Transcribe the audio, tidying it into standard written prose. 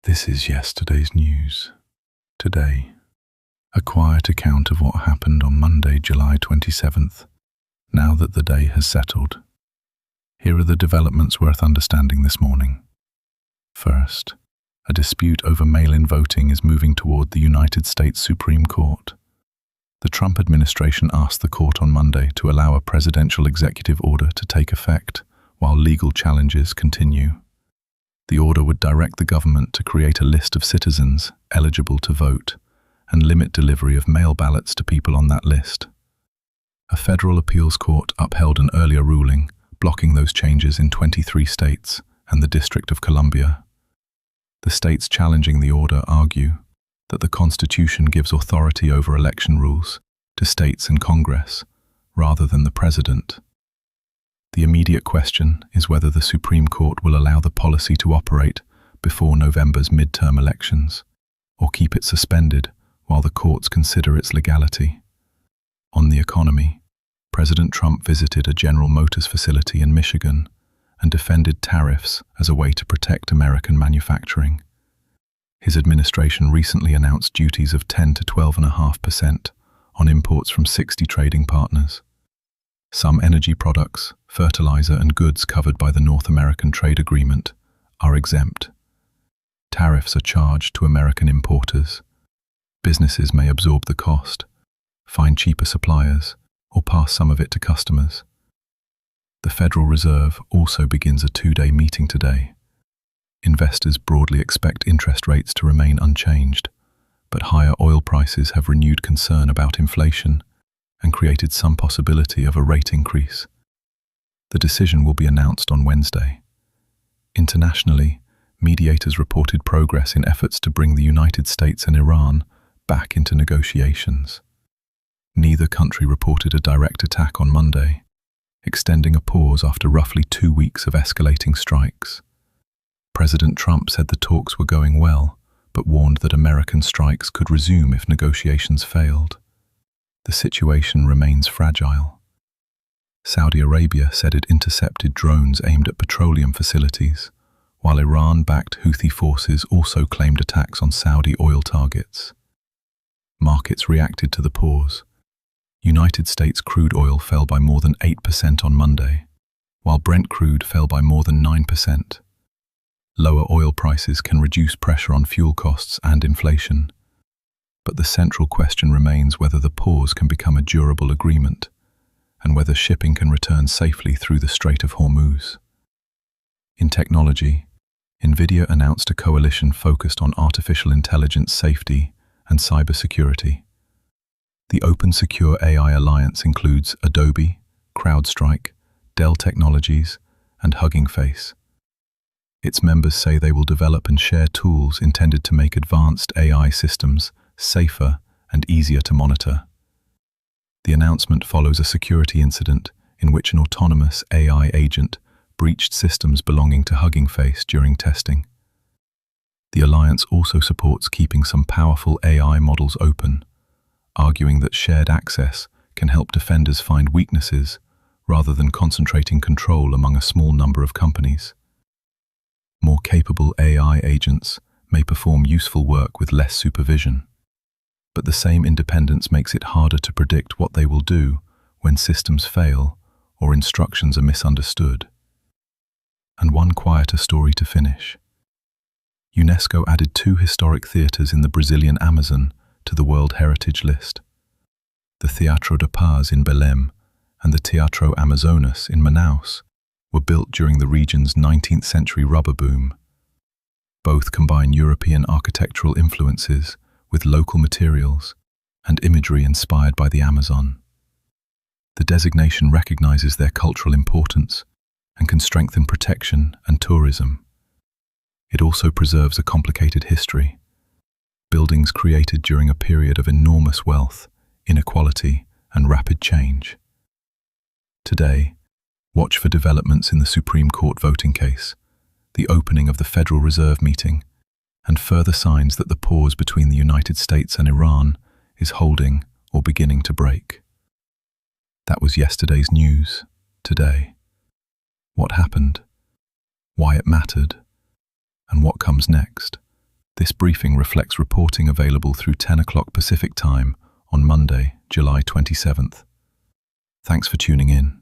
This is yesterday's news. Today, a quiet account of what happened on Monday, July 27th, now that the day has settled. Here are the developments worth understanding this morning. First, a dispute over mail-in voting is moving toward the United States Supreme Court. The Trump administration asked the court on Monday to allow a presidential executive order to take effect while legal challenges continue. The order would direct the government to create a list of citizens eligible to vote and limit delivery of mail ballots to people on that list. A federal appeals court upheld an earlier ruling blocking those changes in 23 states and the District of Columbia. The states challenging the order argue that the Constitution gives authority over election rules to states and Congress rather than the President. The immediate question is whether the Supreme Court will allow the policy to operate before November's midterm elections, or keep it suspended while the courts consider its legality. On the economy, President Trump visited a General Motors facility in Michigan and defended tariffs as a way to protect American manufacturing. His administration recently announced duties of 10 to 12.5% on imports from 60 trading partners. Some energy products, fertilizer and goods covered by the North American Trade Agreement are exempt. Tariffs are charged to American importers. Businesses may absorb the cost, find cheaper suppliers, or pass some of it to customers. The Federal Reserve also begins a two-day meeting today. Investors broadly expect interest rates to remain unchanged, but higher oil prices have renewed concern about inflation and created some possibility of a rate increase. The decision will be announced on Wednesday. Internationally, mediators reported progress in efforts to bring the United States and Iran back into negotiations. Neither country reported a direct attack on Monday, extending a pause after roughly 2 weeks of escalating strikes. President Trump said the talks were going well, but warned that American strikes could resume if negotiations failed. The situation remains fragile. Saudi Arabia said it intercepted drones aimed at petroleum facilities, while Iran-backed Houthi forces also claimed attacks on Saudi oil targets. Markets reacted to the pause. United States crude oil fell by more than 8% on Monday, while Brent crude fell by more than 9%. Lower oil prices can reduce pressure on fuel costs and inflation. But the central question remains whether the pause can become a durable agreement, and whether shipping can return safely through the Strait of Hormuz. In technology, NVIDIA announced a coalition focused on artificial intelligence safety and cybersecurity. The Open Secure AI Alliance includes Adobe, CrowdStrike, Dell Technologies, and Hugging Face. Its members say they will develop and share tools intended to make advanced AI systems safer and easier to monitor. The announcement follows a security incident in which an autonomous AI agent breached systems belonging to Hugging Face during testing. The alliance also supports keeping some powerful AI models open, arguing that shared access can help defenders find weaknesses rather than concentrating control among a small number of companies. More capable AI agents may perform useful work with less supervision, but the same independence makes it harder to predict what they will do when systems fail or instructions are misunderstood. And one quieter story to finish. UNESCO added 2 historic theatres in the Brazilian Amazon to the World Heritage List. The Teatro da Paz in Belém and the Teatro Amazonas in Manaus were built during the region's 19th century rubber boom. Both combine European architectural influences with local materials and imagery inspired by the Amazon. The designation recognizes their cultural importance and can strengthen protection and tourism. It also preserves a complicated history. Buildings created during a period of enormous wealth, inequality, and rapid change. Today, watch for developments in the Supreme Court voting case, the opening of the Federal Reserve meeting, and further signs that the pause between the United States and Iran is holding or beginning to break. That was yesterday's news. Today, what happened, why it mattered, and what comes next. This briefing reflects reporting available through 10 o'clock Pacific Time on Monday, July 27th. Thanks for tuning in.